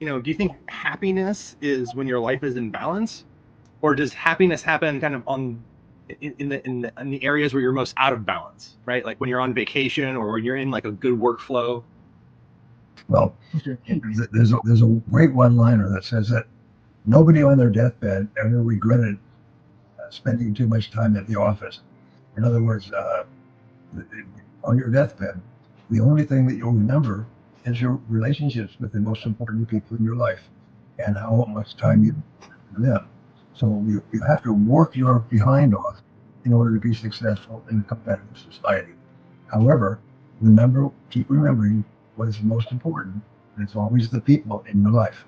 do you think happiness is when your life is in balance, or does happiness happen kind of in the areas where you're most out of balance, right? Like when you're on vacation or when you're in like a good workflow? Well, there's a great one-liner that says that nobody on their deathbed ever regretted spending too much time at the office. In other words, on your deathbed, the only thing that you'll remember is your relationships with the most important people in your life and how much time you live. So you have to work your behind off in order to be successful in a competitive society. However, keep remembering what is most important, and it's always the people in your life.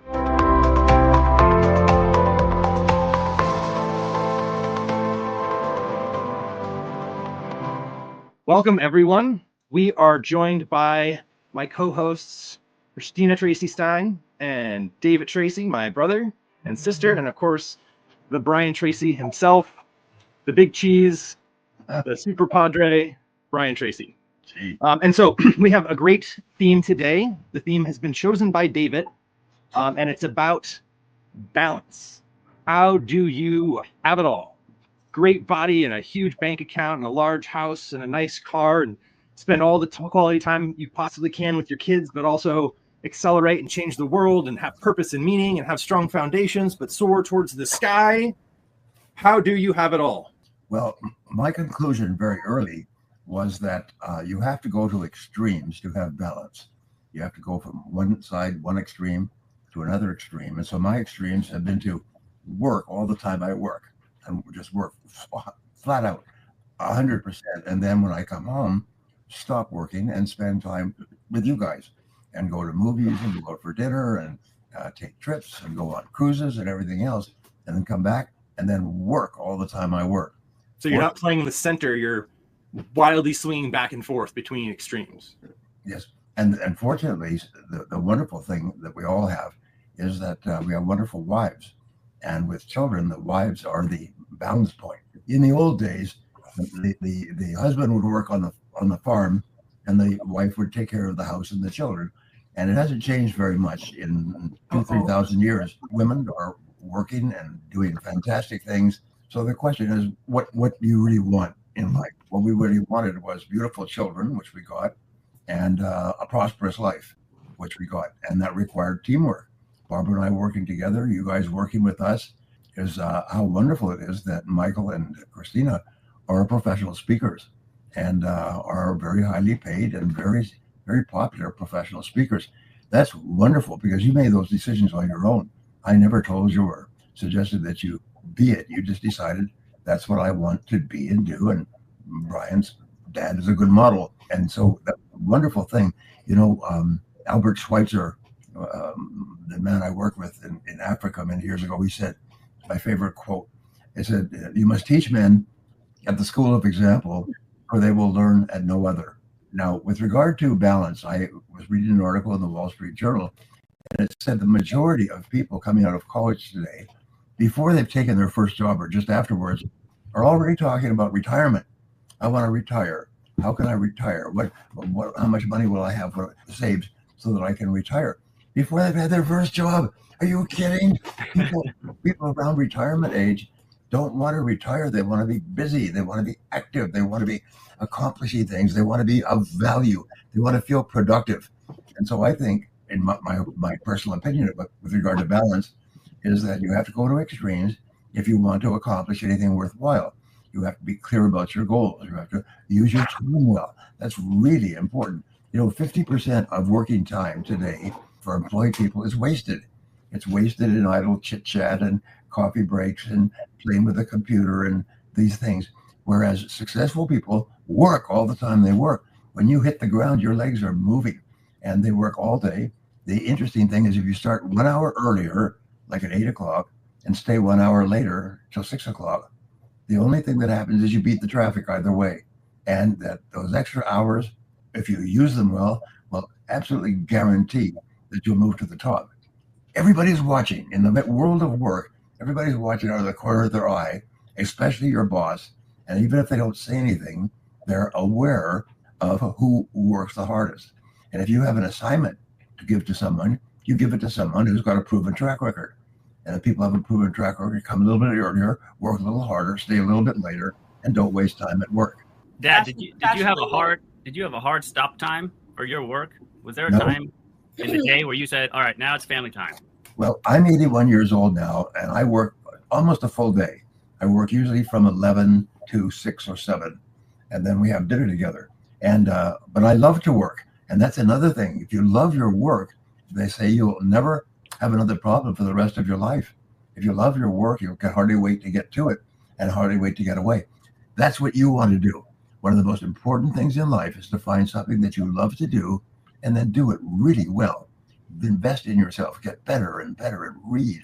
Welcome, everyone. We are joined by my co-hosts, Christina Tracy Stein and David Tracy, my brother and sister, and of course, the Brian Tracy himself, the big cheese, the super padre, Brian Tracy. And so we have a great theme today. The theme has been chosen by David, and it's about balance. How do you have it all? Great body and a huge bank account and a large house and a nice car, and spend all the quality time you possibly can with your kids, but also accelerate and change the world and have purpose and meaning and have strong foundations, but soar towards the sky. How do you have it all? Well, my conclusion very early was that you have to go to extremes to have balance. You have to go from one side, one extreme, to another extreme. And so my extremes have been to work all the time I work, and just work flat out 100%. And then when I come home, stop working and spend time with you guys and go to movies and go out for dinner and take trips and go on cruises and everything else, and then come back and then work all the time I work. So you're not playing in the center, you're wildly swinging back and forth between extremes. Yes. And fortunately, the wonderful thing that we all have is that we have wonderful wives. And with children, the wives are the balance point. In the old days, the husband would work on the farm, and the wife would take care of the house and the children. And it hasn't changed very much in 3,000 years. Women are working and doing fantastic things. So the question is, what do you really want in life? What we really wanted was beautiful children, which we got, and a prosperous life, which we got. And that required teamwork. Barbara and I working together, you guys working with us, is how wonderful it is that Michael and Christina are professional speakers and are very highly paid and very, very popular professional speakers. That's wonderful because you made those decisions on your own. I never told you or suggested that you be it. You just decided that's what I want to be and do. And Brian's dad is a good model. And so that's a wonderful thing. Albert Schweitzer, the man I worked with in Africa many years ago, he said, my favorite quote, he said, "You must teach men at the school of example, or they will learn at no other." Now, with regard to balance, I was reading an article in the Wall Street Journal, and it said the majority of people coming out of college today, before they've taken their first job or just afterwards, are already talking about retirement. I want to retire. How can I retire? How much money will I have saved so that I can retire? Before they've had their first job. Are you kidding? People around retirement age don't want to retire. They want to be busy. They want to be active. They want to be accomplishing things. They want to be of value. They want to feel productive. And so I think, in my personal opinion, but with regard to balance, is that you have to go to extremes if you want to accomplish anything worthwhile. You have to be clear about your goals. You have to use your time well. That's really important. 50% of working time today for employed people is wasted. It's wasted in idle chit chat and coffee breaks and playing with a computer and these things. Whereas successful people work all the time they work. When you hit the ground, your legs are moving and they work all day. The interesting thing is if you start 1 hour earlier, like at 8 o'clock, and stay 1 hour later till 6 o'clock, the only thing that happens is you beat the traffic either way. And that those extra hours, if you use them well, will absolutely guarantee that you'll move to the top. Everybody's watching in the world of work. Everybody's watching out of the corner of their eye, especially your boss. And even if they don't say anything, they're aware of who works the hardest. And if you have an assignment to give to someone, you give it to someone who's got a proven track record. And if people have a proven track record, come a little bit earlier, work a little harder, stay a little bit later, and don't waste time at work. Dad, did you have a hard stop time for your work? Was there a time in the day where you said, all right, now it's family time? Well, I'm 81 years old now, and I work almost a full day. I work usually from 11 to 6 or 7, and then we have dinner together. And but I love to work, and that's another thing. If you love your work, they say you'll never have another problem for the rest of your life. If you love your work, you can hardly wait to get to it and hardly wait to get away. That's what you want to do. One of the most important things in life is to find something that you love to do and then do it really well. Invest in yourself, get better and better, and read.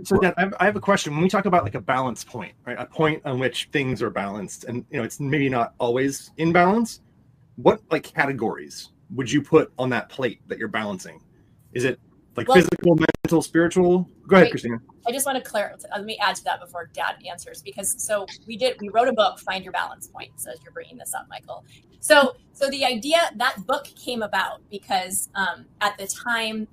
So Dad, I have a question. When we talk about like a balance point, right? A point on which things are balanced, and it's maybe not always in balance. What like categories would you put on that plate that you're balancing? Is it like physical, mental, spiritual? Go ahead, Christina. I just want to clarify. Let me add to that before Dad answers, because we wrote a book, Find Your Balance Point. So as you're bringing this up, Michael. So the idea, that book came about because at the time,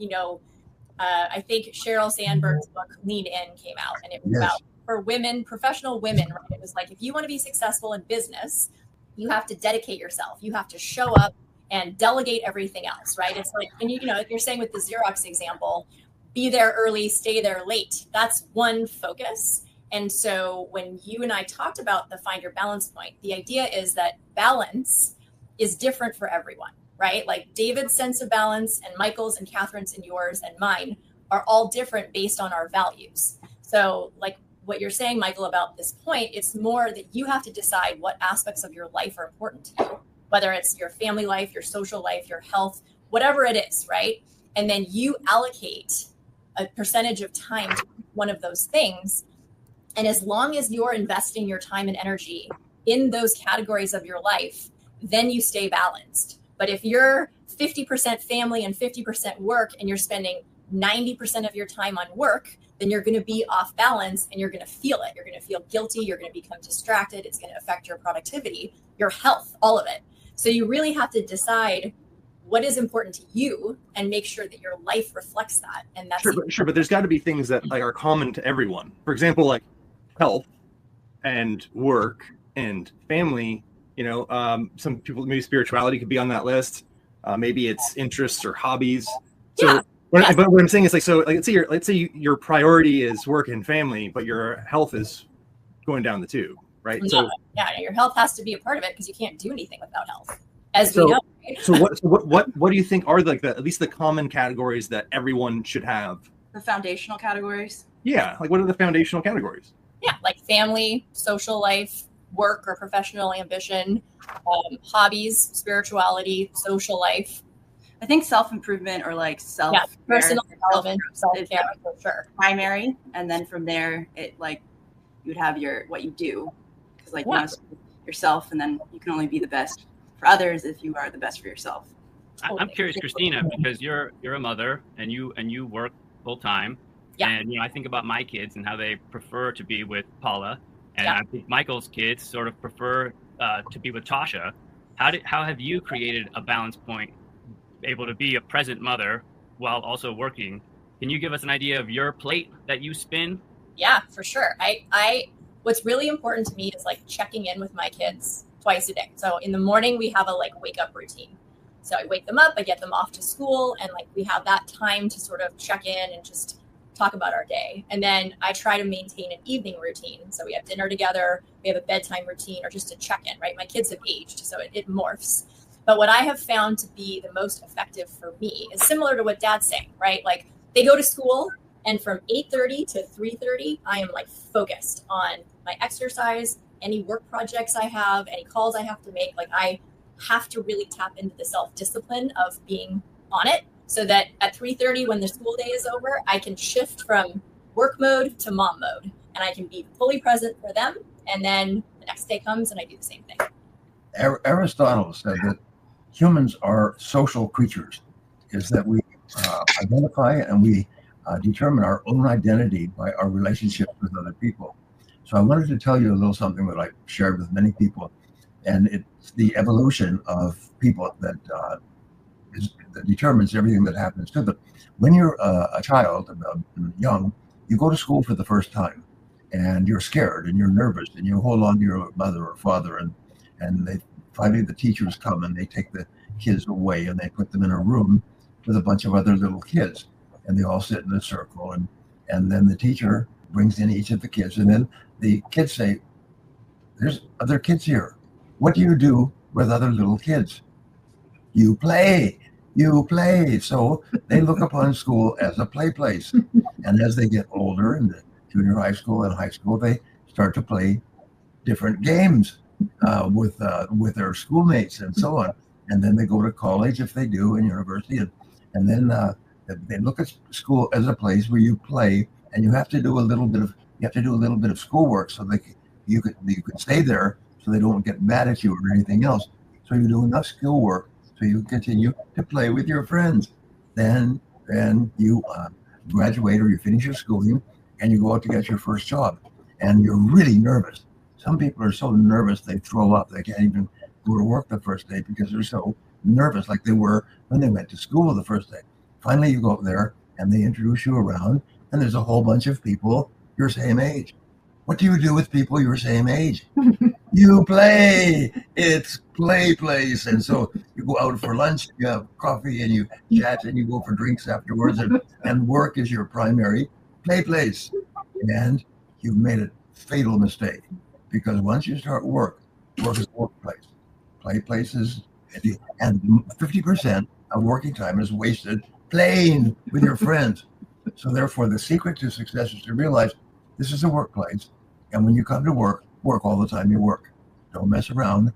I think Sheryl Sandberg's book Lean In came out, and it was about for women, professional women, right? It was like, if you want to be successful in business, you have to dedicate yourself. You have to show up and delegate everything else, right? It's like, and if you're saying with the Xerox example, be there early, stay there late. That's one focus. And so when you and I talked about the Find Your Balance Point, the idea is that balance is different for everyone, right? Like David's sense of balance and Michael's and Catherine's and yours and mine are all different based on our values. So like what you're saying, Michael, about this point, it's more that you have to decide what aspects of your life are important to you, whether it's your family life, your social life, your health, whatever it is, right? And then you allocate a percentage of time to one of those things. And as long as you're investing your time and energy in those categories of your life, then you stay balanced. But if you're 50% family and 50% work, and you're spending 90% of your time on work, then you're going to be off balance, and you're going to feel it. You're going to feel guilty. You're going to become distracted. It's going to affect your productivity, your health, all of it. So you really have to decide what is important to you and make sure that your life reflects that. And that's sure, but there's got to be things that like are common to everyone. For example, like health and work and family. Some people, maybe spirituality could be on that list. Maybe it's interests or hobbies. So, but what I'm saying is let's say your priority is work and family, but your health is going down the tube, right? No, your health has to be a part of it, because you can't do anything without health, as we know. Right? So what do you think are like at least the common categories that everyone should have? The foundational categories. Yeah, like what are the foundational categories? Yeah, like family, social life, work or professional ambition, hobbies, spirituality, social life. I think self-improvement or like personal development, self-care for sure. Primary, and then from there, it like you would have what you do, because like you know, yourself, and then you can only be the best for others if you are the best for yourself. I'm curious, Christina, because you're a mother and you work full time, and I think about my kids and how they prefer to be with Paula. And I think Michael's kids sort of prefer to be with Tasha. How have you created a balance point, able to be a present mother while also working? Can you give us an idea of your plate that you spin? Yeah, for sure. What's really important to me is like checking in with my kids twice a day. So in the morning we have a like wake up routine. So I wake them up, I get them off to school, and like we have that time to sort of check in and just talk about our day. And then I try to maintain an evening routine. So we have dinner together, we have a bedtime routine, or just a check-in, right? My kids have aged, so it morphs. But what I have found to be the most effective for me is similar to what Dad's saying, right? Like they go to school, and from 8:30 to 3:30, I am like focused on my exercise, any work projects I have, any calls I have to make. Like I have to really tap into the self-discipline of being on it, so that at 3:30, when the school day is over, I can shift from work mode to mom mode, and I can be fully present for them. And then the next day comes and I do the same thing. Aristotle said that humans are social creatures, is that we identify and we determine our own identity by our relationships with other people. So I wanted to tell you a little something that I shared with many people, and it's the evolution of people that that determines everything that happens to them. When you're a child, young, you go to school for the first time, and you're scared and you're nervous, and you hold on to your mother or father, and they finally the teachers come and they take the kids away and they put them in a room with a bunch of other little kids, and they all sit in a circle, and then the teacher brings in each of the kids, and then the kids say, "There's other kids here. What do you do with other little kids? You play. You play." So they look upon school as a play place. And as they get older in the junior high school and high school, they start to play different games with their schoolmates and so on. And then they go to college if they do, and university, and then they look at school as a place where you play, and you have to do a little bit of schoolwork so you could stay there, so they don't get mad at you or anything else. So you do enough schoolwork so you continue to play with your friends. Then you graduate or you finish your schooling and you go out to get your first job, and you're really nervous. Some people are so nervous they throw up. They can't even go to work the first day because they're so nervous, like they were when they went to school the first day. Finally, you go up there and they introduce you around, and there's a whole bunch of people your same age. What do you do with people your same age? You play. It's play place. And so you go out for lunch, you have coffee, and you chat, and you go for drinks afterwards, and work is your primary play place. And you've made a fatal mistake, because once you start work is workplace. Play places, and 50% of working time is wasted playing with your friends. So therefore, the secret to success is to realize this is a workplace, and when you come to work all the time you work. Don't mess around.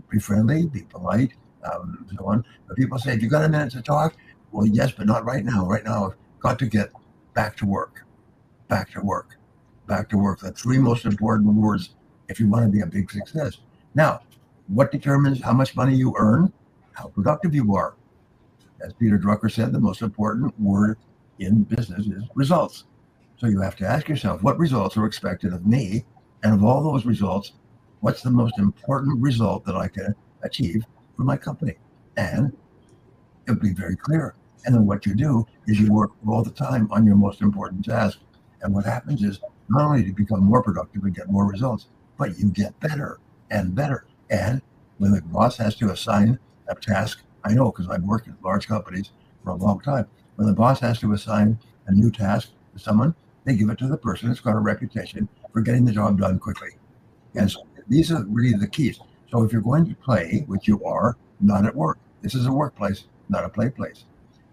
Be friendly, be polite, so on. But people say, "Have you got a minute to talk?" Well, yes, but not right now. Right now, I've got to get back to work. Back to work. Back to work. The three most important words if you want to be a big success. Now, what determines how much money you earn? How productive you are. As Peter Drucker said, the most important word in business is results. So you have to ask yourself, what results are expected of me? And of all those results, what's the most important result that I can achieve for my company? And it'll be very clear. And then what you do is you work all the time on your most important task. And what happens is not only do you become more productive and get more results, but you get better and better. And when the boss has to assign a task, I know because I've worked in large companies for a long time, when the boss has to assign a new task to someone, they give it to the person that's got a reputation for getting the job done quickly. And so these are really the keys. So if you're going to play, which you are, not at work. This is a workplace, not a play place.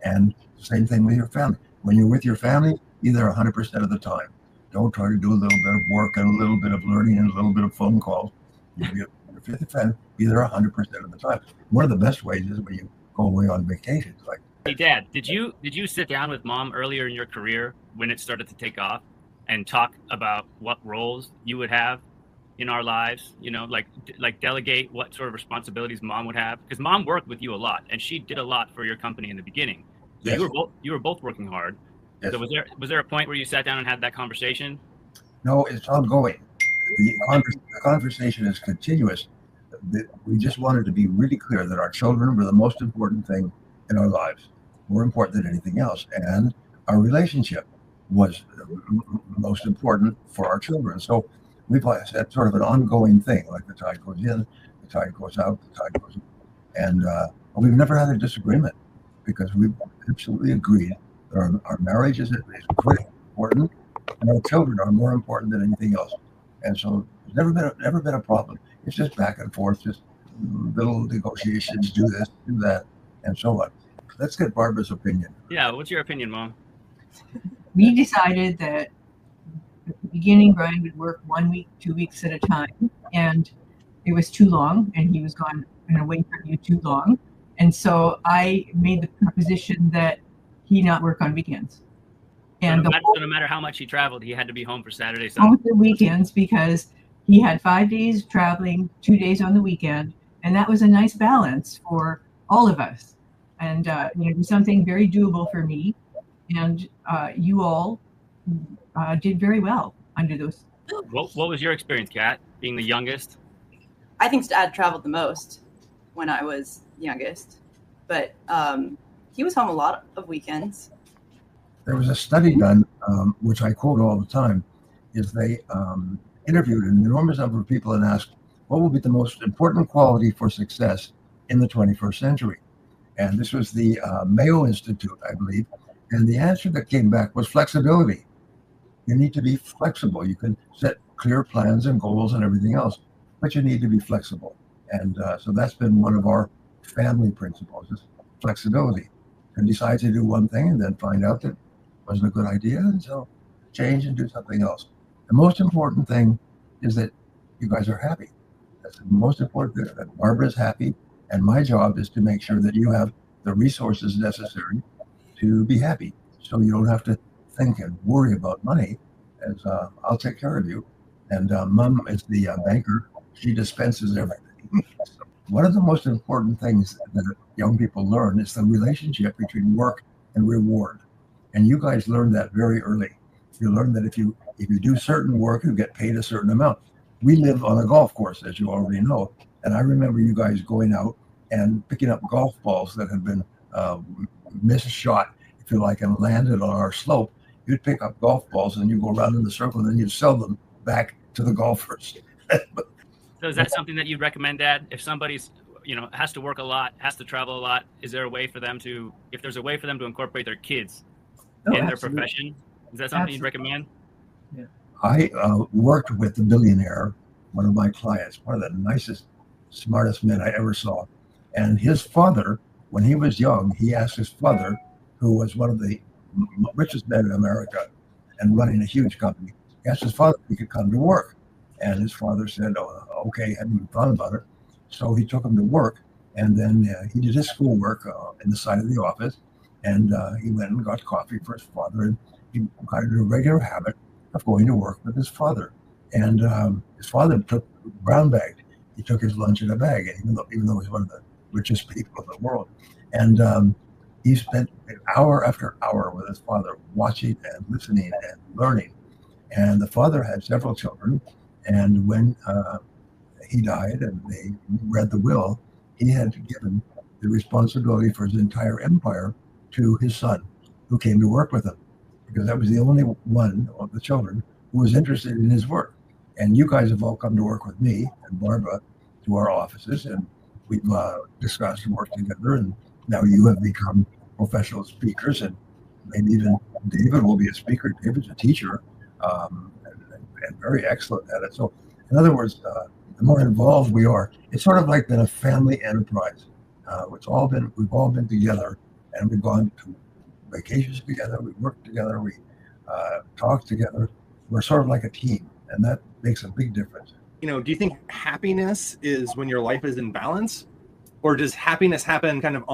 And same thing with your family. When you're with your family, be there 100% of the time. Don't try to do a little bit of work and a little bit of learning and a little bit of phone calls. Be there 100% of the time. One of the best ways is when you go away on vacations. Like, hey, Dad, did you sit down with Mom earlier in your career when it started to take off and talk about what roles you would have in our lives? You know, like delegate what sort of responsibilities Mom would have, because Mom worked with you a lot and she did a lot for your company in the beginning. So yes. You were both working hard. Yes. So was there a point where you sat down and had that conversation? No, it's ongoing. The conversation is continuous. We just wanted to be really clear that our children were the most important thing in our lives, more important than anything else. And our relationship was most important for our children. So we've had sort of an ongoing thing, like the tide goes in, the tide goes out, the tide goes in. And we've never had a disagreement, because we've absolutely agreed that our marriage is pretty important, and our children are more important than anything else. And so there's never been a problem. It's just back and forth, just little negotiations, do this, do that, and so on. Let's get Barbara's opinion. Yeah, what's your opinion, Mom? We decided that at the beginning, Brian would work 1 week, 2 weeks at a time, and it was too long, and he was gone and away from you too long. And so I made the proposition that he not work on weekends. And so no matter how much he traveled, he had to be home for Saturday, Sunday. Both the weekends, because he had 5 days traveling, 2 days on the weekend, and that was a nice balance for all of us. And it was something very doable for me, and you all did very well under those. What was your experience, Kat, being the youngest? I think Dad traveled the most when I was youngest, but he was home a lot of weekends. There was a study done, which I quote all the time, is they interviewed an enormous number of people and asked, what will be the most important quality for success in the 21st century? And this was the Mayo Institute, I believe. And the answer that came back was flexibility. You need to be flexible. You can set clear plans and goals and everything else, but you need to be flexible. And so that's been one of our family principles, is flexibility. You can decide to do one thing and then find out that it wasn't a good idea, and so change and do something else. The most important thing is that you guys are happy. That's the most important thing, that Barbara's happy, and my job is to make sure that you have the resources necessary to be happy, so you don't have to think and worry about money, as I'll take care of you. And Mom is the banker. She dispenses everything. One of the most important things that young people learn is the relationship between work and reward. And you guys learned that very early. You learn that if you do certain work, you get paid a certain amount. We live on a golf course, as you already know. And I remember you guys going out and picking up golf balls that had been misshot, if you like, and landed on our slope. You'd pick up golf balls and you go around in the circle, and then you'd sell them back to the golfers. So is that something that you'd recommend, Dad? If somebody's, has to work a lot, has to travel a lot, is there a way for them to, if there's a way for them to incorporate their kids in their profession, is that something you'd recommend? Yeah. I worked with a billionaire, one of my clients, one of the nicest, smartest men I ever saw. And his father, when he was young, he asked his father, who was one of the richest men in America and running a huge company, he asked his father if he could come to work. And his father said, oh, okay, hadn't even thought about it. So he took him to work, and then he did his schoolwork in the side of the office, and he went and got coffee for his father, and he got into a regular habit of going to work with his father. And his father took brown bagged. He took his lunch in a bag, even though he's one of the richest people in the world. And he spent hour after hour with his father, watching and listening and learning. And the father had several children. And when he died and they read the will, he had given the responsibility for his entire empire to his son, who came to work with him, because that was the only one of the children who was interested in his work. And you guys have all come to work with me and Barbara to our offices, and we've discussed and worked together. And now you have become professional speakers, and maybe even David will be a speaker. David's a teacher. And very excellent at it. So, in other words, the more involved we are, it's sort of like been a family enterprise. We've all been together, and we've gone to vacations together. We work together. We talk together. We're sort of like a team, and that makes a big difference. Do you think happiness is when your life is in balance, or does happiness happen kind of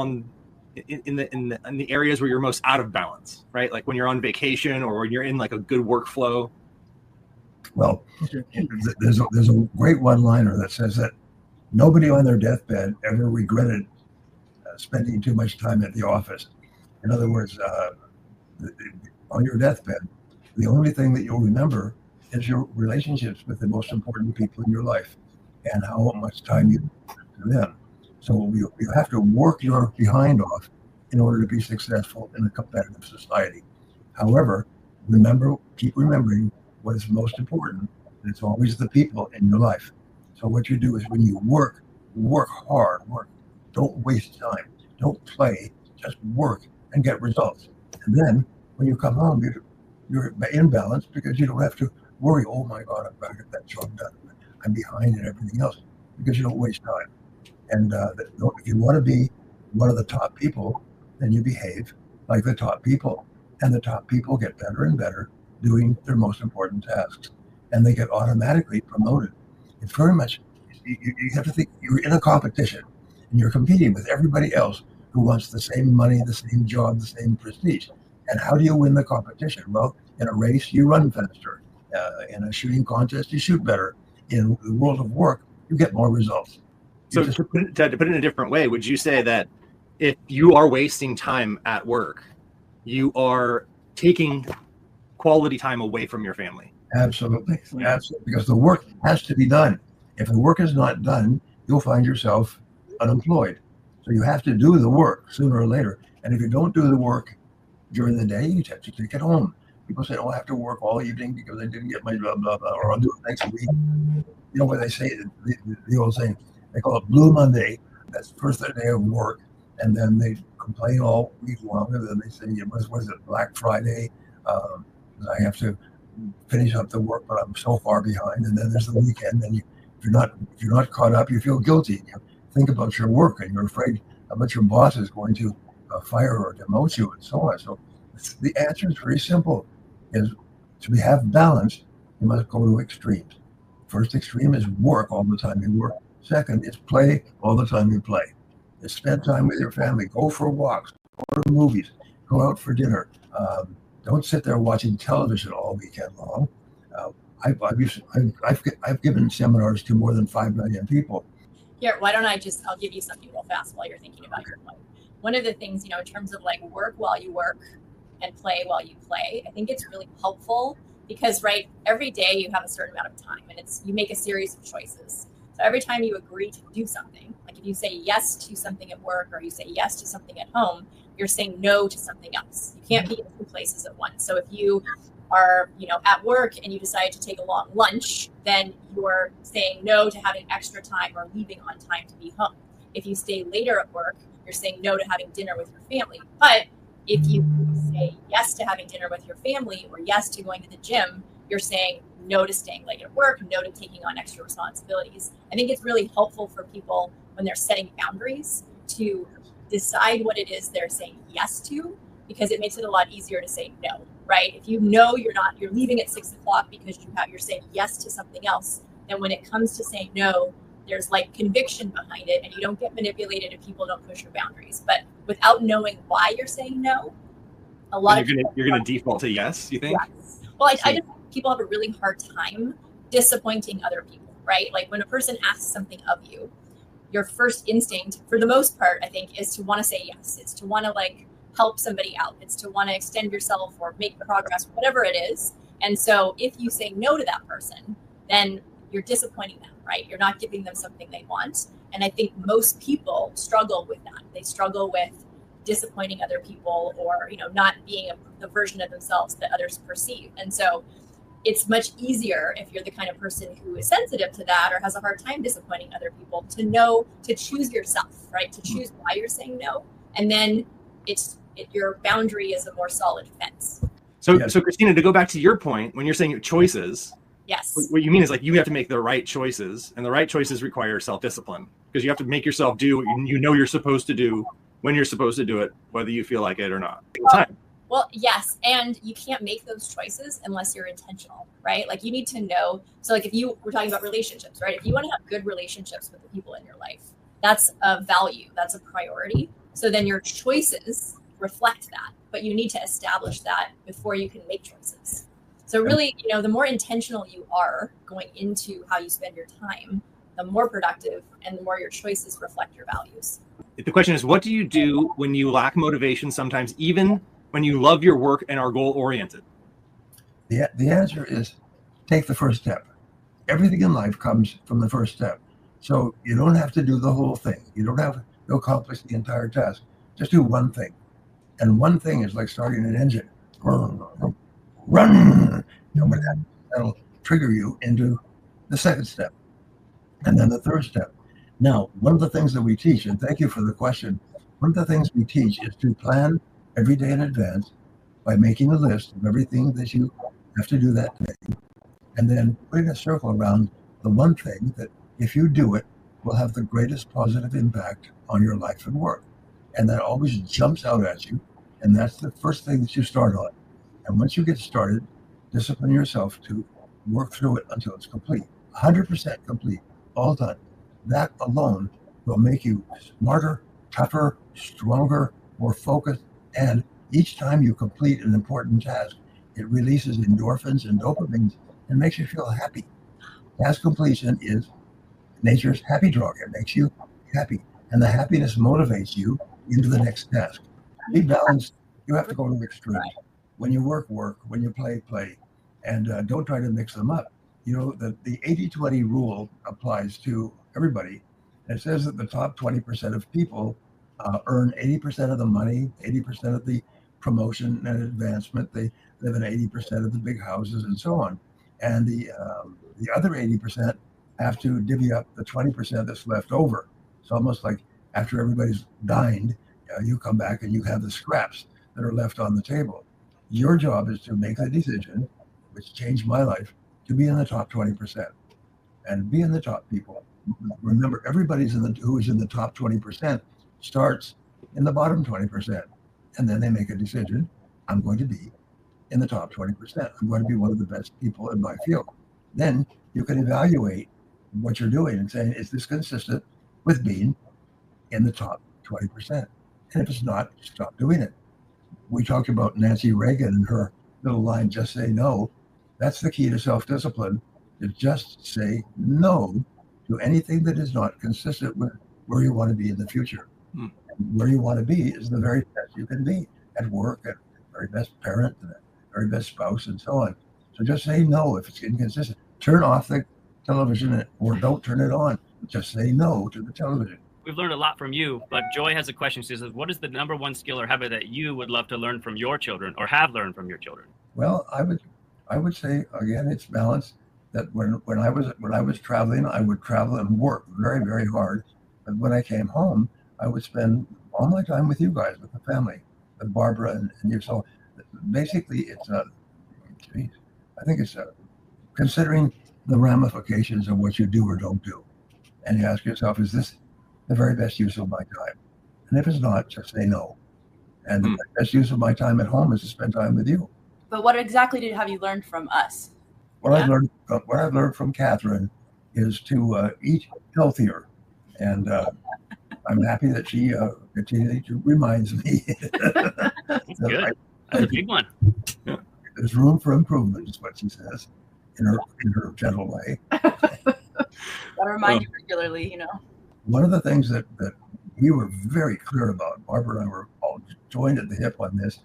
in the areas where you're most out of balance, right? Like when you're on vacation or when you're in like a good workflow? Well, there's a great one-liner that says that nobody on their deathbed ever regretted spending too much time at the office. In other words, on your deathbed, the only thing that you'll remember is your relationships with the most important people in your life and how much time you spend to them. So you have to work your behind off in order to be successful in a competitive society. However, keep remembering what is most important, and it's always the people in your life. So what you do is when you work hard, don't waste time, don't play, just work and get results. And then when you come home, you're in balance, because you don't have to worry, oh my God, I've got to get that job done, I'm behind and everything else, because you don't waste time. And if you want to be one of the top people, then you behave like the top people, and the top people get better and better doing their most important tasks, and they get automatically promoted. It's very much, you have to think, you're in a competition, and you're competing with everybody else who wants the same money, the same job, the same prestige. And how do you win the competition? Well, in a race, you run faster. In a shooting contest, you shoot better. In the world of work, you get more results. So to put it in a different way, would you say that if you are wasting time at work, you are taking quality time away from your family? Absolutely. Absolutely. Because the work has to be done. If the work is not done, you'll find yourself unemployed. So you have to do the work sooner or later. And if you don't do the work during the day, you have to take it home. People say, oh, I have to work all evening because I didn't get my blah, blah, blah, or I'll do it next week. You know what they say, the old saying, they call it Blue Monday. That's the first day of work. And then they complain all week long. And then they say, what is it, Black Friday? I have to finish up the work, but I'm so far behind. And then there's the weekend. And if you're not caught up, you feel guilty. You think about your work, and you're afraid about your boss is going to fire or demote you, and so on. So the answer is very simple: is to have balance, you must go to extremes. First extreme is work all the time you work. Second is play all the time you play. Is spend time with your family. Go for walks. Go to movies. Go out for dinner. Don't sit there watching television all weekend long. I've given seminars to more than 5 million people. Here, why don't I'll give you something real fast while you're thinking about your point. One of the things, in terms of like work while you work and play while you play, I think it's really helpful because, right, every day you have a certain amount of time and you make a series of choices. So every time you agree to do something, like if you say yes to something at work or you say yes to something at home, you're saying no to something else. You can't be in two places at once. So if you are, at work and you decide to take a long lunch, then you're saying no to having extra time or leaving on time to be home. If you stay later at work, you're saying no to having dinner with your family. But if you say yes to having dinner with your family or yes to going to the gym, you're saying no to staying late at work, no to taking on extra responsibilities. I think it's really helpful for people when they're setting boundaries to decide what it is they're saying yes to, because it makes it a lot easier to say no, right? If you know you're leaving at 6 o'clock because you're saying yes to something else, then when it comes to saying no, there's like conviction behind it and you don't get manipulated if people don't push your boundaries. But without knowing why you're saying no, a lot of people you're going to default to yes, you think? Yes. Well, I just think people have a really hard time disappointing other people, right? Like when a person asks something of you, your first instinct, for the most part, I think, is to want to say yes. It's to want to like help somebody out. It's to want to extend yourself or make progress, whatever it is. And so if you say no to that person, then you're disappointing them, right? You're not giving them something they want. And I think most people struggle with that. They struggle with disappointing other people or, not being the version of themselves that others perceive. And so it's much easier if you're the kind of person who is sensitive to that or has a hard time disappointing other people to know to choose yourself, right? To choose why you're saying no. And then your boundary is a more solid fence. So Christina, to go back to your point, when you're saying choices, yes, what you mean is like you have to make the right choices, and the right choices require self-discipline because you have to make yourself do what you're supposed to do when you're supposed to do it, whether you feel like it or not. Well, yes, and you can't make those choices unless you're intentional, right? Like you need to know. So like we're talking about relationships, right? If you want to have good relationships with the people in your life, that's a value, that's a priority. So then your choices reflect that, but you need to establish that before you can make choices. So really, the more intentional you are going into how you spend your time, the more productive and the more your choices reflect your values. The question is, what do you do when you lack motivation sometimes, even when you love your work and are goal-oriented? The answer is take the first step. Everything in life comes from the first step. So you don't have to do the whole thing. You don't have to accomplish the entire task. Just do one thing. And one thing is like starting an engine. Run! That'll trigger you into the second step. And then the third step. Now, one of the things that we teach, and thank you for the question, one of the things we teach is to plan every day in advance by making a list of everything that you have to do that day, and then putting a circle around the one thing that, if you do it, will have the greatest positive impact on your life and work. And that always jumps out at you, and that's the first thing that you start on. And once you get started, discipline yourself to work through it until it's complete, 100% complete, all done. That alone will make you smarter, tougher, stronger, more focused. And each time you complete an important task, it releases endorphins and dopamines and makes you feel happy. Task completion is nature's happy drug. It makes you happy. And the happiness motivates you into the next task. To be balanced, you have to go to extremes. When you work, when you play. And don't try to mix them up. The 80-20 rule applies to everybody. It says that the top 20% of people earn 80% of the money, 80% of the promotion and advancement. They live in 80% of the big houses and so on. And the other 80% have to divvy up the 20% that's left over. It's almost like after everybody's dined, you come back and you have the scraps that are left on the table. Your job is to make the decision, which changed my life, to be in the top 20% and be in the top people. Remember, everybody's who is in the top 20% starts in the bottom 20%. And then they make a decision. I'm going to be in the top 20%. I'm going to be one of the best people in my field. Then you can evaluate what you're doing and saying, is this consistent with being in the top 20%? And if it's not, stop doing it. We talked about Nancy Reagan and her little line, just say no. That's the key to self-discipline, to just say no to anything that is not consistent with where you want to be in the future. Where you want to be is the very best you can be at work, at the very best parent, and the very best spouse, and so on. So just say no if it's inconsistent. Turn off the television or don't turn it on. Just say no to the television. We've learned a lot from you, but Joy has a question. She says, what is the number one skill or habit that you would love to learn from your children or have learned from your children? Well, I would say, again, it's balance. That when I was traveling, I would travel and work very, very hard. But when I came home, I would spend all my time with you guys, with the family, with Barbara and you. So basically, it's I think it's considering the ramifications of what you do or don't do. And you ask yourself, is this the very best use of my time? And if it's not, just say no. And the best use of my time at home is to spend time with you. But what exactly have you learned from us? What I've learned from Catherine is to eat healthier. And I'm happy that she continually reminds me. That's good. That's a big one. There's room for improvement, is what she says, in her gentle way. Gotta remind you regularly, you know. One of the things that we were very clear about, Barbara and I were all joined at the hip on this,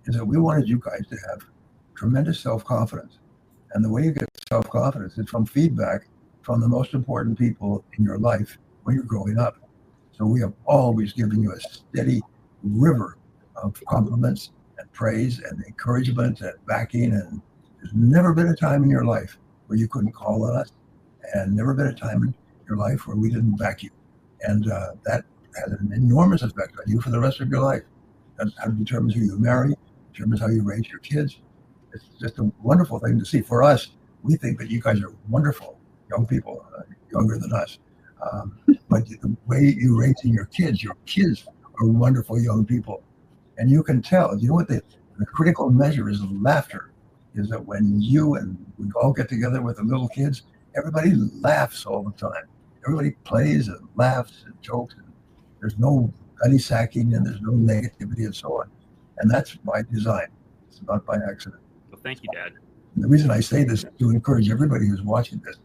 is that we wanted you guys to have tremendous self-confidence. And the way you get self-confidence is from feedback from the most important people in your life when you're growing up. So we have always given you a steady river of compliments and praise and encouragement and backing. And there's never been a time in your life where you couldn't call on us, and never been a time in your life where we didn't back you. And that has an enormous effect on you for the rest of your life. That's how it determines who you marry, determines how you raise your kids. It's just a wonderful thing to see. For us, we think that you guys are wonderful young people, younger than us. But the way you're raising your kids are wonderful young people. And you can tell, you know what the critical measure is of laughter, is that when you and we all get together with the little kids, everybody laughs all the time. Everybody plays and laughs and jokes. And there's no gunny sacking and there's no negativity and so on. And that's by design. It's not by accident. Well, thank you, Dad. And the reason I say this is to encourage everybody who's watching this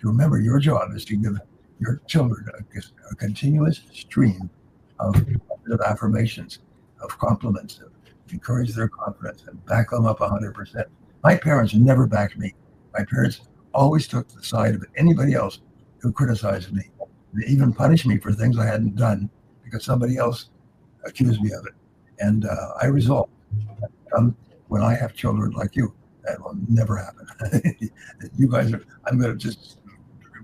to remember your job is to give your children a continuous stream of affirmations, of compliments, of encourage their confidence and back them up 100%. My parents never backed me. My parents always took the side of anybody else who criticized me. They even punished me for things I hadn't done because somebody else accused me of it. And I resolved, when I have children like you, that will never happen. You guys are, I'm going to just,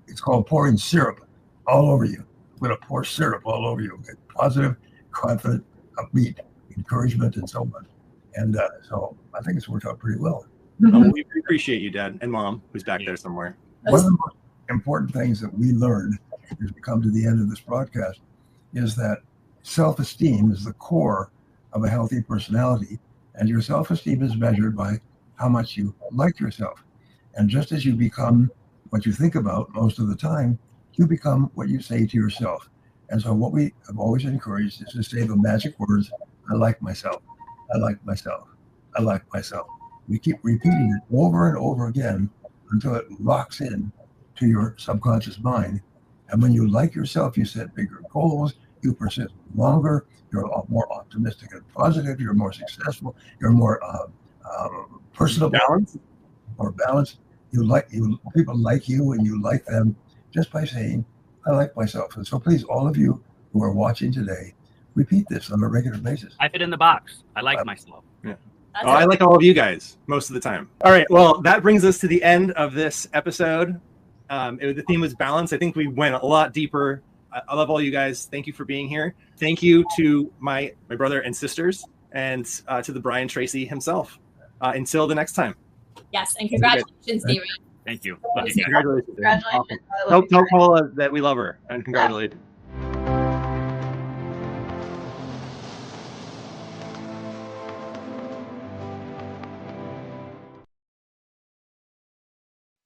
it's called pouring syrup all over you. I'm going to pour syrup all over you. Get positive, confident, upbeat, encouragement, and so on. And so I think it's worked out pretty well. We appreciate you, Dad, and Mom, who's back there somewhere. One of the most important things that we learned as we come to the end of this broadcast is that self-esteem is the core of a healthy personality, and your self-esteem is measured by how much you like yourself. And just as you become what you think about most of the time, you become what you say to yourself. And so what we have always encouraged is to say the magic words, I like myself, I like myself, I like myself. We keep repeating it over and over again until it locks in to your subconscious mind. And when you like yourself, you set bigger goals, you persist longer, you're a lot more optimistic and positive, you're more successful, you're more personable, more balanced. People like you and you like them just by saying, I like myself. And so please, all of you who are watching today, repeat this on a regular basis. I fit in the box. I like myself. Oh, I like all of you guys most of the time. All right. Well, that brings us to the end of this episode. The theme was balance. I think we went a lot deeper. I love all you guys. Thank you for being here. Thank you to my brother and sisters, and to the Brian Tracy himself. Until the next time. Yes, and congratulations, David. Thank you. Congratulations. Congratulations. Awesome. Tell Paula that we love her, and congratulate.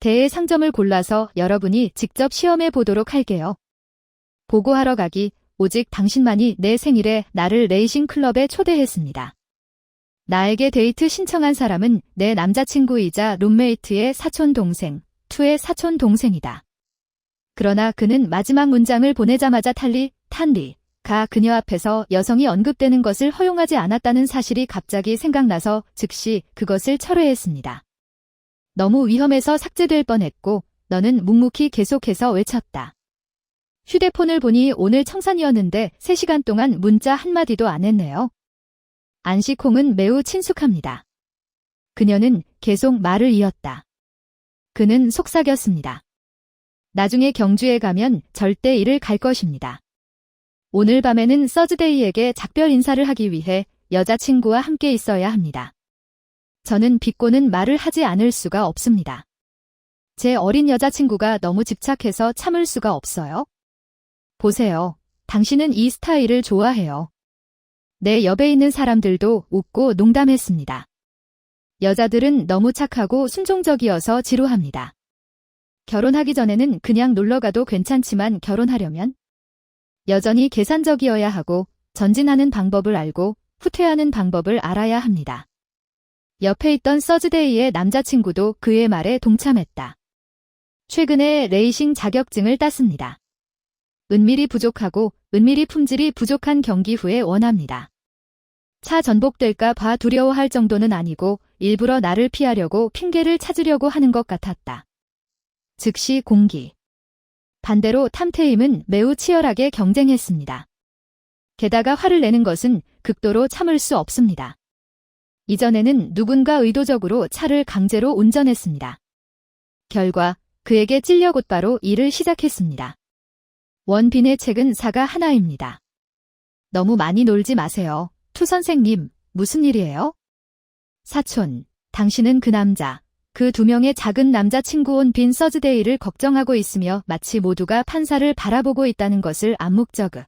대의 상점을 골라서 여러분이 직접 시험해 보도록 할게요. 보고하러 가기, 오직 당신만이 내 생일에 나를 레이싱 클럽에 초대했습니다. 나에게 데이트 신청한 사람은 내 남자친구이자 룸메이트의 사촌동생, 투의 사촌동생이다. 그러나 그는 마지막 문장을 보내자마자 탄리가 그녀 앞에서 여성이 언급되는 것을 허용하지 않았다는 사실이 갑자기 생각나서 즉시 그것을 철회했습니다. 너무 위험해서 삭제될 뻔했고 너는 묵묵히 계속해서 외쳤다. 휴대폰을 보니 오늘 청산이었는데 3시간 동안 문자 한마디도 안 했네요. 안식홍은 매우 친숙합니다. 그녀는 계속 말을 이었다. 그는 속삭였습니다. 나중에 경주에 가면 절대 이를 갈 것입니다. 오늘 밤에는 서즈데이에게 작별 인사를 하기 위해 여자친구와 함께 있어야 합니다. 저는 비꼬는 말을 하지 않을 수가 없습니다. 제 어린 여자친구가 너무 집착해서 참을 수가 없어요. 보세요. 당신은 이 스타일을 좋아해요. 내 옆에 있는 사람들도 웃고 농담했습니다. 여자들은 너무 착하고 순종적이어서 지루합니다. 결혼하기 전에는 그냥 놀러가도 괜찮지만 결혼하려면 여전히 계산적이어야 하고 전진하는 방법을 알고 후퇴하는 방법을 알아야 합니다. 옆에 있던 서즈데이의 남자친구도 그의 말에 동참했다. 최근에 레이싱 자격증을 땄습니다. 은밀히 부족하고 은밀히 품질이 부족한 경기 후에 원합니다. 차 전복될까 봐 두려워할 정도는 아니고 일부러 나를 피하려고 핑계를 찾으려고 하는 것 같았다. 즉시 공기. 반대로 탐테임은 매우 치열하게 경쟁했습니다. 게다가 화를 내는 것은 극도로 참을 수 없습니다. 이전에는 누군가 의도적으로 차를 강제로 운전했습니다. 결과 그에게 찔려 곧바로 일을 시작했습니다. 원빈의 책은 사가 하나입니다. 너무 많이 놀지 마세요. 투 선생님, 무슨 일이에요? 사촌, 당신은 그 남자, 그 2명의 작은 남자친구 온 빈 서즈데이를 걱정하고 있으며 마치 모두가 판사를 바라보고 있다는 것을 암묵적으로